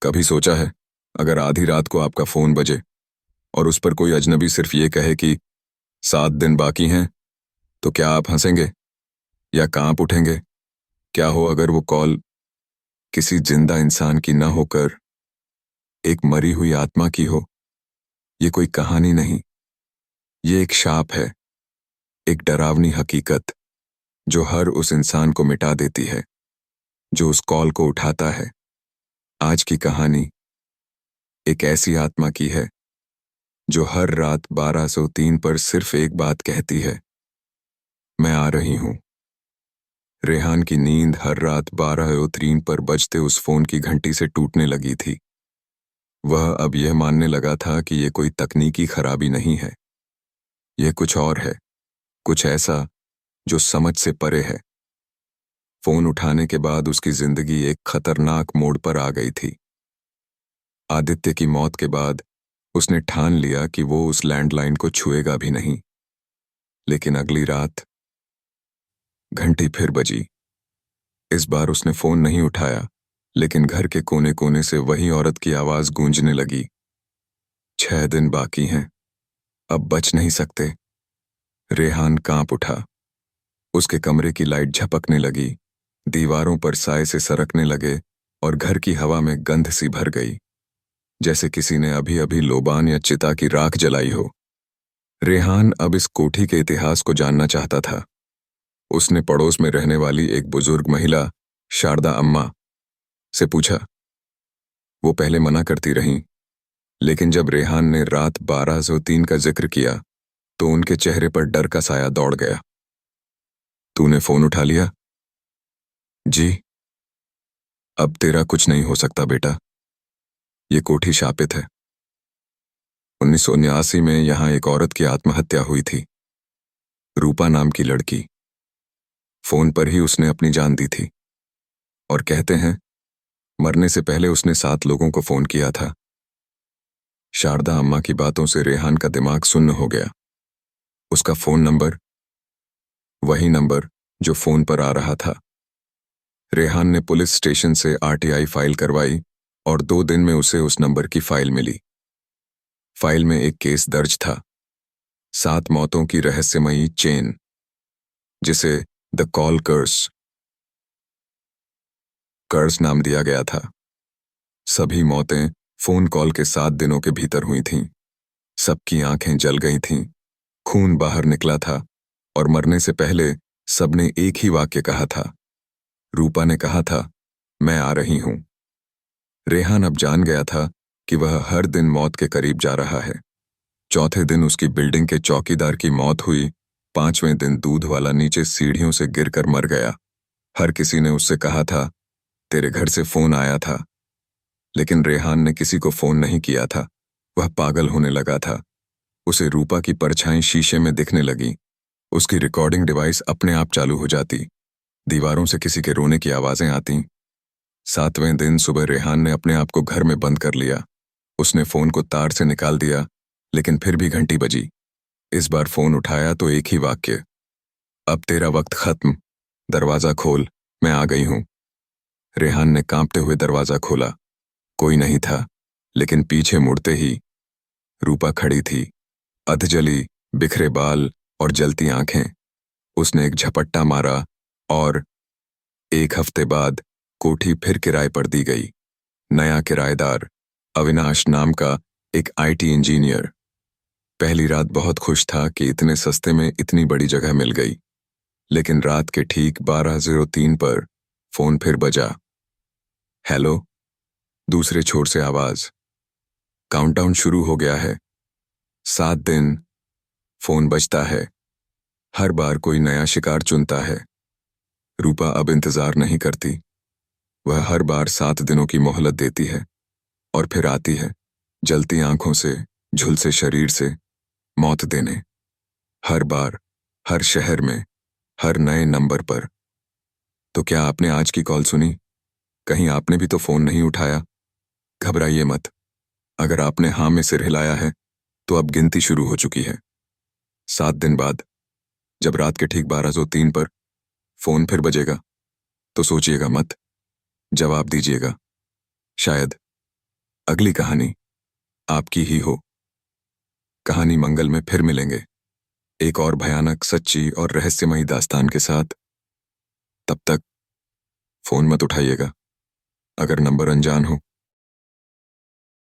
कभी सोचा है, अगर आधी रात को आपका फोन बजे और उस पर कोई अजनबी सिर्फ ये कहे कि 7 दिन बाकी हैं, तो क्या आप हंसेंगे या कांप उठेंगे? क्या हो अगर वो कॉल किसी जिंदा इंसान की ना होकर एक मरी हुई आत्मा की हो? ये कोई कहानी नहीं, ये एक शाप है, एक डरावनी हकीकत जो हर उस इंसान को मिटा देती है जो उस कॉल को उठाता है। आज की कहानी एक ऐसी आत्मा की है जो हर रात 1203 पर सिर्फ एक बात कहती है, मैं आ रही हूं। रेहान की नींद हर रात 1203 पर बजते उस फोन की घंटी से टूटने लगी थी। वह अब यह मानने लगा था कि यह कोई तकनीकी खराबी नहीं है, यह कुछ और है, कुछ ऐसा जो समझ से परे है। फोन उठाने के बाद उसकी जिंदगी एक खतरनाक मोड़ पर आ गई थी। आदित्य की मौत के बाद उसने ठान लिया कि वो उस लैंडलाइन को छुएगा भी नहीं। लेकिन अगली रात घंटी फिर बजी। इस बार उसने फोन नहीं उठाया, लेकिन घर के कोने कोने से वही औरत की आवाज गूंजने लगी, 6 दिन बाकी हैं, अब बच नहीं सकते। रेहान कांप उठा। उसके कमरे की लाइट झपकने लगी, दीवारों पर साए से सरकने लगे और घर की हवा में गंध सी भर गई, जैसे किसी ने अभी अभी लोबान या चिता की राख जलाई हो। रेहान अब इस कोठी के इतिहास को जानना चाहता था। उसने पड़ोस में रहने वाली एक बुजुर्ग महिला, शारदा अम्मा, से पूछा। वो पहले मना करती रहीं, लेकिन जब रेहान ने रात 1203 का जिक्र किया तो उनके चेहरे पर डर का साया दौड़ गया। तूने फोन उठा लिया? जी। अब तेरा कुछ नहीं हो सकता बेटा, ये कोठी शापित है। 1979 में यहां एक औरत की आत्महत्या हुई थी, रूपा नाम की लड़की। फोन पर ही उसने अपनी जान दी थी, और कहते हैं मरने से पहले उसने 7 लोगों को फोन किया था। शारदा अम्मा की बातों से रेहान का दिमाग सुन्न हो गया। उसका फोन नंबर, वही नंबर जो फोन पर आ रहा था। रेहान ने पुलिस स्टेशन से आरटीआई फाइल करवाई और 2 दिन में उसे उस नंबर की फाइल मिली। फाइल में एक केस दर्ज था, 7 मौतों की रहस्यमयी चेन, जिसे द कॉल कर्स नाम दिया गया था। सभी मौतें फोन कॉल के 7 दिनों के भीतर हुई थीं। सबकी आंखें जल गई थीं, खून बाहर निकला था, और मरने से पहले सबने एक ही वाक्य कहा था। रूपा ने कहा था, मैं आ रही हूं। रेहान अब जान गया था कि वह हर दिन मौत के करीब जा रहा है। चौथे दिन उसकी बिल्डिंग के चौकीदार की मौत हुई। 5वें दिन दूध वाला नीचे सीढ़ियों से गिरकर मर गया। हर किसी ने उससे कहा था, तेरे घर से फोन आया था। लेकिन रेहान ने किसी को फोन नहीं किया था। वह पागल होने लगा था। उसे रूपा की परछाई शीशे में दिखने लगी। उसकी रिकॉर्डिंग डिवाइस अपने आप चालू हो जाती। दीवारों से किसी के रोने की आवाजें आती। 7वें दिन सुबह रेहान ने अपने आप को घर में बंद कर लिया। उसने फोन को तार से निकाल दिया, लेकिन फिर भी घंटी बजी। इस बार फोन उठाया तो एक ही वाक्य, अब तेरा वक्त खत्म, दरवाजा खोल, मैं आ गई हूं। रेहान ने कांपते हुए दरवाजा खोला। कोई नहीं था, लेकिन पीछे मुड़ते ही रूपा खड़ी थी, अधजली, बिखरे बाल और जलती आंखें। उसने एक झपट्टा मारा और 1 हफ्ते बाद कोठी फिर किराए पर दी गई। नया किराएदार, अविनाश नाम का एक आईटी इंजीनियर। पहली रात बहुत खुश था कि इतने सस्ते में इतनी बड़ी जगह मिल गई। लेकिन रात के ठीक 1203 पर फोन फिर बजा। हेलो, दूसरे छोर से आवाज। काउंटडाउन शुरू हो गया है। 7 दिन। फोन बजता है। हर बार कोई नया शिकार चुनता है। रूपा अब इंतजार नहीं करती। वह हर बार 7 दिनों की मोहलत देती है, और फिर आती है, जलती आंखों से, झुलसे शरीर से, मौत देने। हर बार, हर शहर में, हर नए नंबर पर। तो क्या आपने आज की कॉल सुनी? कहीं आपने भी तो फोन नहीं उठाया? घबराइए मत। अगर आपने हाँ में सिर हिलाया है तो अब गिनती शुरू हो चुकी है। 7 दिन बाद, जब रात के ठीक 1203 पर फोन फिर बजेगा, तो सोचिएगा मत, जवाब दीजिएगा। शायद अगली कहानी आपकी ही हो। कहानी मंगल में फिर मिलेंगे, एक और भयानक, सच्ची और रहस्यमयी दास्तान के साथ। तब तक फोन मत उठाइएगा अगर नंबर अनजान हो।